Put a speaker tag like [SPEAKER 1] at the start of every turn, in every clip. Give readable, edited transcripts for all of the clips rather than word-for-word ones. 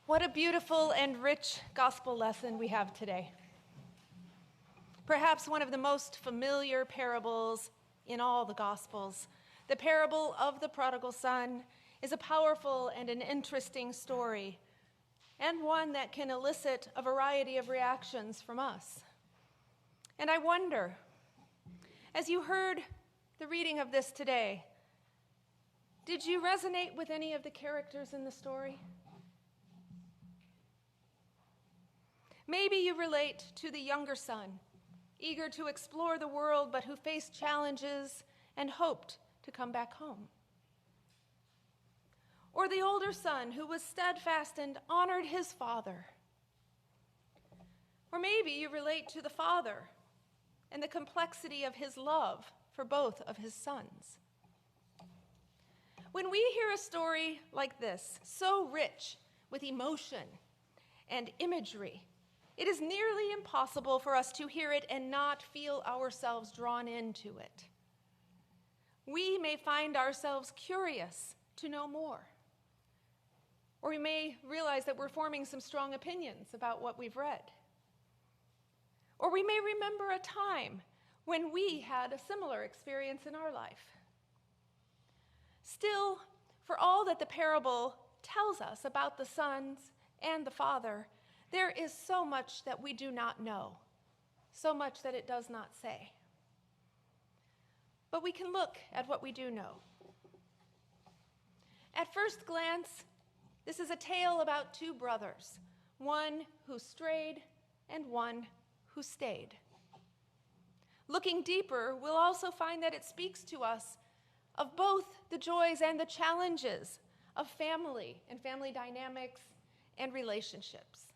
[SPEAKER 1] What a beautiful and rich gospel lesson we have today. Perhaps one of the most familiar parables in all the Gospels, the parable of the prodigal son, is a powerful and an interesting story, and one that can elicit a variety of reactions from us. And I wonder, as you heard the reading of this today, did you resonate with any of the characters in the story? Maybe you relate to the younger son, eager to explore the world, but who faced challenges and hoped to come back home. Or the older son who was steadfast and honored his father. Or maybe you relate to the father and the complexity of his love for both of his sons. When we hear a story like this, so rich with emotion and imagery, it is nearly impossible for us to hear it and not feel ourselves drawn into it. We may find ourselves curious to know more. Or we may realize that we're forming some strong opinions about what we've read. Or we may remember a time when we had a similar experience in our life. Still, for all that the parable tells us about the sons and the father, there is so much that we do not know, so much that it does not say. But we can look at what we do know. At first glance, this is a tale about two brothers, one who strayed and one who stayed. Looking deeper, we'll also find that it speaks to us of both the joys and the challenges of family and family dynamics and relationships.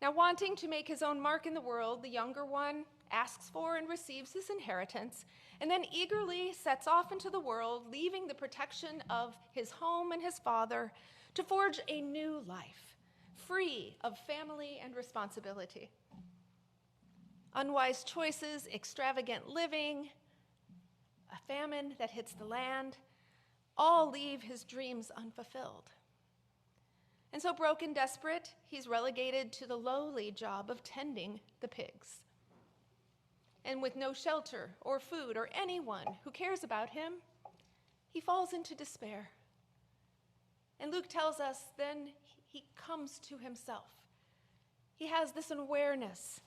[SPEAKER 1] Now, wanting to make his own mark in the world, the younger one asks for and receives his inheritance, and then eagerly sets off into the world, leaving the protection of his home and his father to forge a new life, free of family and responsibility. Unwise choices, extravagant living, a famine that hits the land, all leave his dreams unfulfilled. And so, broken, desperate, he's relegated to the lowly job of tending the pigs. And with no shelter or food or anyone who cares about him, he falls into despair. And Luke tells us then he comes to himself. He has this awareness.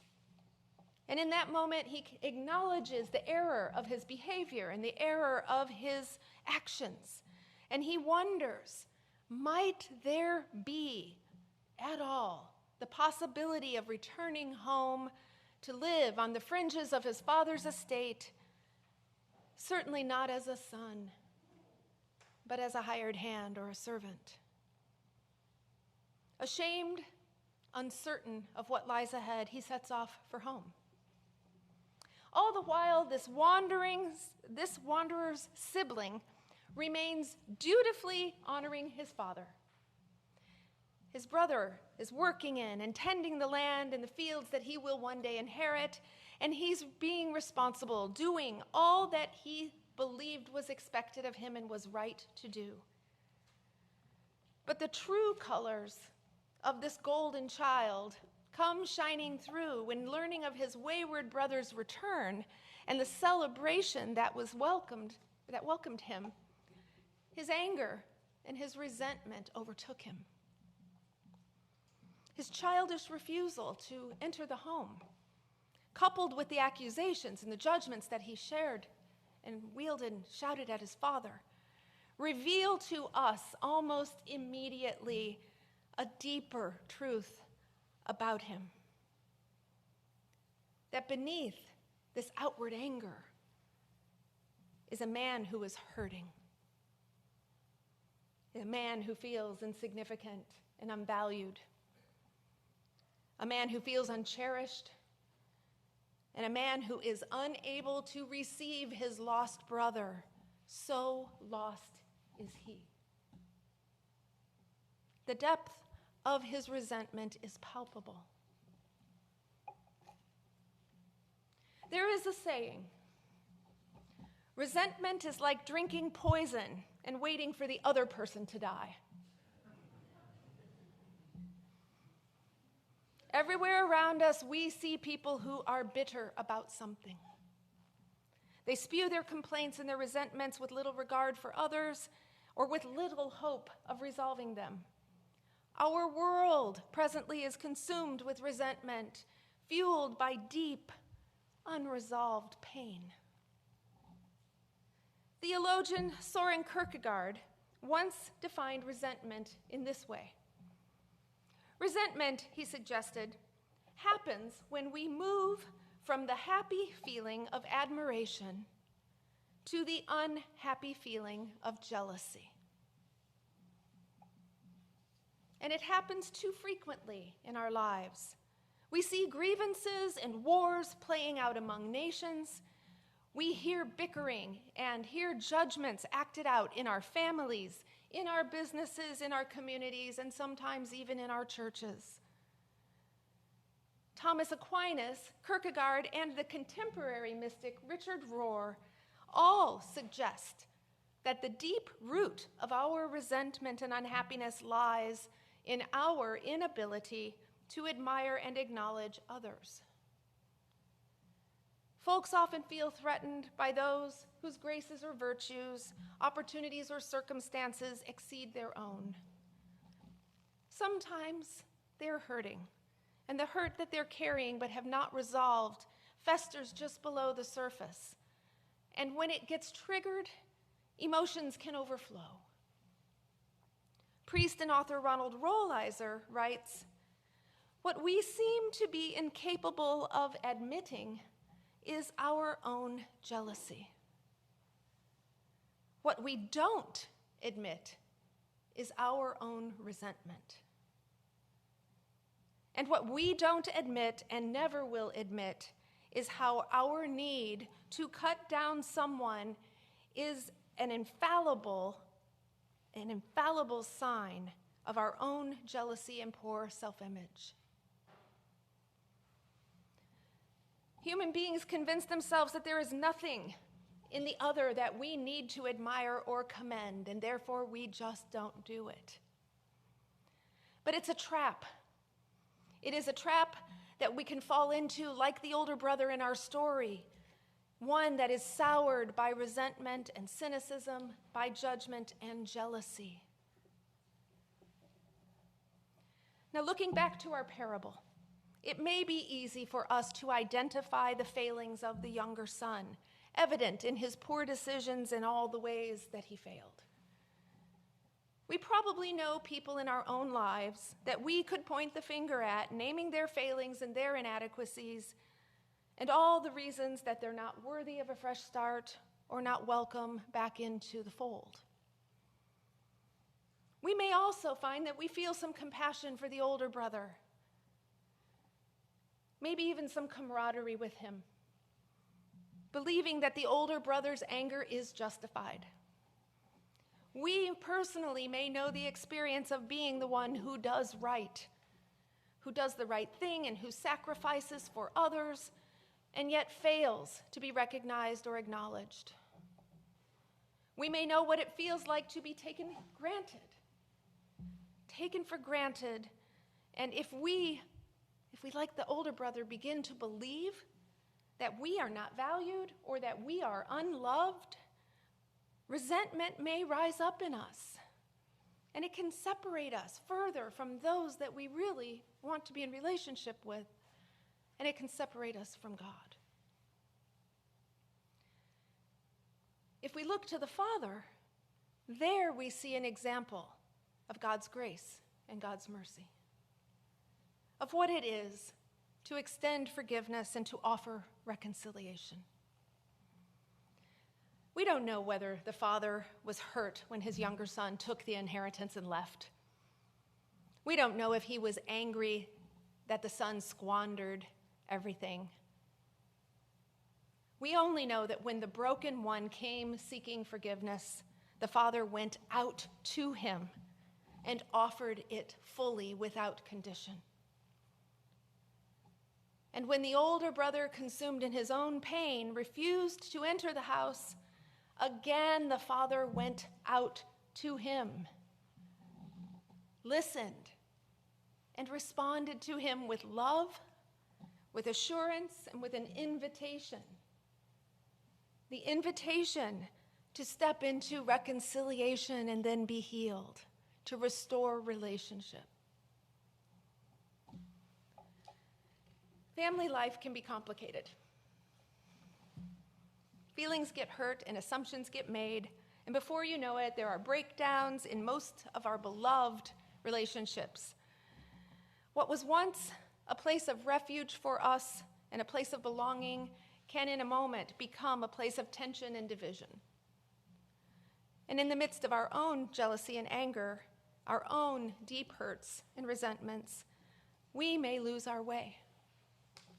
[SPEAKER 1] And in that moment, he acknowledges the error of his behavior and the error of his actions. And he wonders, might there be at all the possibility of returning home to live on the fringes of his father's estate, certainly not as a son, but as a hired hand or a servant? Ashamed, uncertain of what lies ahead, he sets off for home. All the while, this wanderer's sibling remains dutifully honoring his father. His brother is working in and tending the land and the fields that he will one day inherit, and he's being responsible, doing all that he believed was expected of him and was right to do. But the true colors of this golden child come shining through when learning of his wayward brother's return and the celebration that welcomed him. His anger and his resentment overtook him. His childish refusal to enter the home, coupled with the accusations and the judgments that he shared and wielded and shouted at his father, reveal to us almost immediately a deeper truth about him. That beneath this outward anger is a man who is hurting. A man who feels insignificant and unvalued. A man who feels uncherished. And a man who is unable to receive his lost brother. So lost is he. The depth of his resentment is palpable. There is a saying, resentment is like drinking poison and waiting for the other person to die. Everywhere around us, we see people who are bitter about something. They spew their complaints and their resentments with little regard for others or with little hope of resolving them. Our world presently is consumed with resentment, fueled by deep, unresolved pain. Theologian Søren Kierkegaard once defined resentment in this way. Resentment, he suggested, happens when we move from the happy feeling of admiration to the unhappy feeling of jealousy. And it happens too frequently in our lives. We see grievances and wars playing out among nations. We hear bickering and hear judgments acted out in our families, in our businesses, in our communities, and sometimes even in our churches. Thomas Aquinas, Kierkegaard, and the contemporary mystic Richard Rohr all suggest that the deep root of our resentment and unhappiness lies in our inability to admire and acknowledge others. Folks often feel threatened by those whose graces or virtues, opportunities or circumstances exceed their own. Sometimes they're hurting, and the hurt that they're carrying but have not resolved festers just below the surface. And when it gets triggered, emotions can overflow. Priest and author Ronald Rolheiser writes, "What we seem to be incapable of admitting is our own jealousy. What we don't admit is our own resentment. And what we don't admit and never will admit is how our need to cut down someone is an infallible sign of our own jealousy and poor self-image." Human beings convince themselves that there is nothing in the other that we need to admire or commend, and therefore we just don't do it. But it's a trap. It is a trap that we can fall into like the older brother in our story, one that is soured by resentment and cynicism, by judgment and jealousy. Now, looking back to our parable, it may be easy for us to identify the failings of the younger son, evident in his poor decisions and all the ways that he failed. We probably know people in our own lives that we could point the finger at, naming their failings and their inadequacies, and all the reasons that they're not worthy of a fresh start or not welcome back into the fold. We may also find that we feel some compassion for the older brother, maybe even some camaraderie with him, believing that the older brother's anger is justified. We personally may know the experience of being the one who does right, who does the right thing and who sacrifices for others, and yet fails to be recognized or acknowledged. We may know what it feels like to be taken for granted, and if we, like the older brother, begin to believe that we are not valued or that we are unloved, resentment may rise up in us, and it can separate us further from those that we really want to be in relationship with, and it can separate us from God. If we look to the Father, there we see an example of God's grace and God's mercy, of what it is to extend forgiveness and to offer reconciliation. We don't know whether the father was hurt when his younger son took the inheritance and left. We don't know if he was angry that the son squandered everything. We only know that when the broken one came seeking forgiveness, the father went out to him and offered it fully without condition. And when the older brother, consumed in his own pain, refused to enter the house, again the father went out to him, listened, and responded to him with love, with assurance, and with an invitation. The invitation to step into reconciliation and then be healed, to restore relationship. Family life can be complicated. Feelings get hurt and assumptions get made, and before you know it, there are breakdowns in most of our beloved relationships. What was once a place of refuge for us and a place of belonging can in a moment become a place of tension and division. And in the midst of our own jealousy and anger, our own deep hurts and resentments, we may lose our way.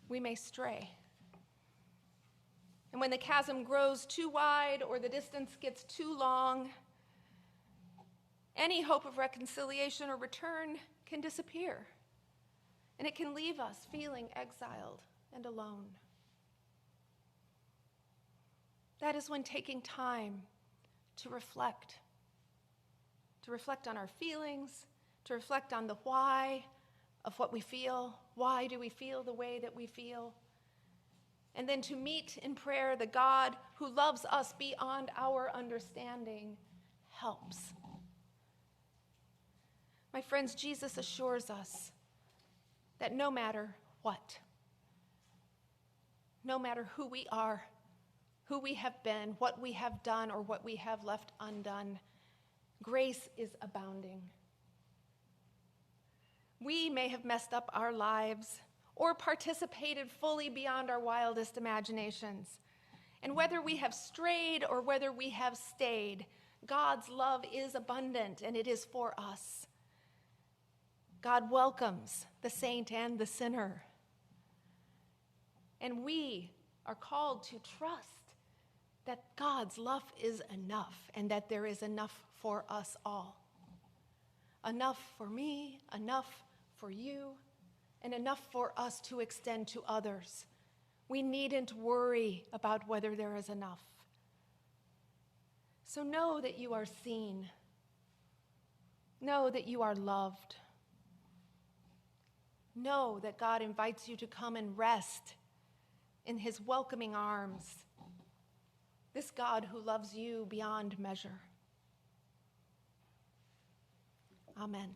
[SPEAKER 1] We may stray. And when the chasm grows too wide or the distance gets too long, any hope of reconciliation or return can disappear. And it can leave us feeling exiled and alone. That is when taking time to reflect on our feelings, to reflect on the why of what we feel. Why do we feel the way that we feel? And then to meet in prayer the God who loves us beyond our understanding helps. My friends, Jesus assures us that no matter what, no matter who we are, who we have been, what we have done, or what we have left undone, grace is abounding. We may have messed up our lives or participated fully beyond our wildest imaginations. And whether we have strayed or whether we have stayed, God's love is abundant and it is for us. God welcomes the saint and the sinner. And we are called to trust that God's love is enough and that there is enough for us all. Enough for me, enough for you, and enough for us to extend to others. We needn't worry about whether there is enough. So know that you are seen. Know that you are loved. Know that God invites you to come and rest in his welcoming arms. This God who loves you beyond measure. Amen.